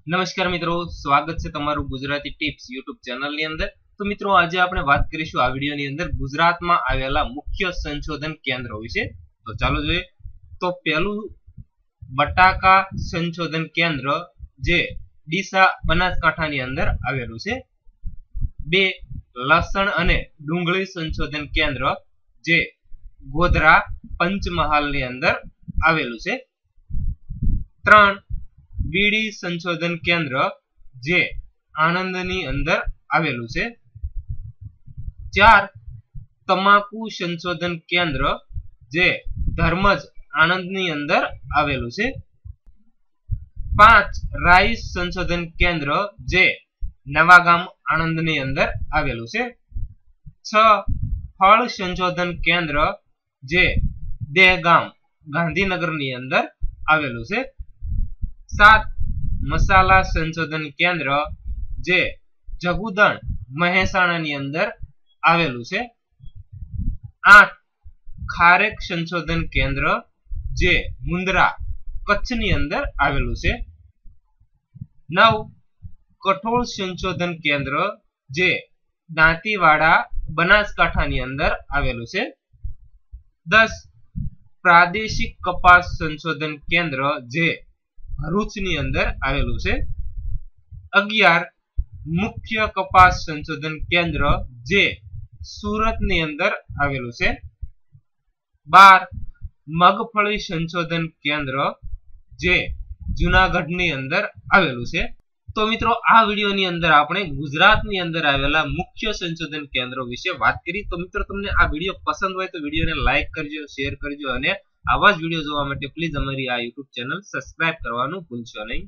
નમસ્કાર મિત્રો, સ્વાગત છે તમારું ગુજરાતી ટિપ્સ યુટ્યુબ ચેનલની અંદર। તો મિત્રો આજે આપણે વાત કરીશું આ વિડિયોની અંદર ગુજરાતમાં આવેલા મુખ્ય સંશોધન કેન્દ્રો વિશે। તો ચાલો જોઈએ। તો પહેલું બટાકા સંશોધન કેન્દ્ર જે ડીસા બનાસકાંઠાની અંદર આવેલું છે। બે લસણ અને ડુંગળી સંશોધન કેન્દ્ર જે ગોધરા પંચમહાલની અંદર આવેલું છે। ત્રણ બીડી સંશોધન કેન્દ્ર જે આણંદની અંદર આવેલું છે। ચાર તમાકુ સંશોધન કેન્દ્ર જે ધર્મજ આણંદની અંદર આવેલું છે। પાંચ રાઈસ સંશોધન કેન્દ્ર જે નવાગામ આણંદની અંદર આવેલું છે। છ ફળ સંશોધન કેન્દ્ર જે દહેગામ ગાંધીનગરની અંદર આવેલું છે। સાત મસાલા સંશોધન કેન્દ્ર જે જગુદણ મહેસાણાની અંદર આવેલું છે। આઠ ખારેક સંશોધન કેન્દ્ર જે મુન્દ્રા કચ્છની અંદર આવેલું છે। નવ કઠોળ સંશોધન કેન્દ્ર જે દાંતીવાડા બનાસકાંઠાની અંદર આવેલું છે। 10 પ્રાદેશિક કપાસ સંશોધન કેન્દ્ર જે ભરૂચની અંદર આવેલું છે। 11 મુખ્ય કપાસ સંશોધન કેન્દ્ર જે સુરતની અંદર આવેલું છે। 12 મગફળી સંશોધન કેન્દ્ર જે જૂનાગઢની અંદર આવેલું છે। તો મિત્રો આ વિડિયોની અંદર આપણે ગુજરાતની અંદર આવેલા મુખ્ય સંશોધન કેન્દ્રો વિશે વાત કરી। તો મિત્રો તમને આ વિડિયો પસંદ હોય તો વિડિયોને લાઈક કરજો, શેર કરજો અને આવા જ વિડિયો જોવા માટે પ્લીઝ અમારી આ YouTube ચેનલ સબસ્ક્રાઇબ કરવાનું ભૂલશો નહીં।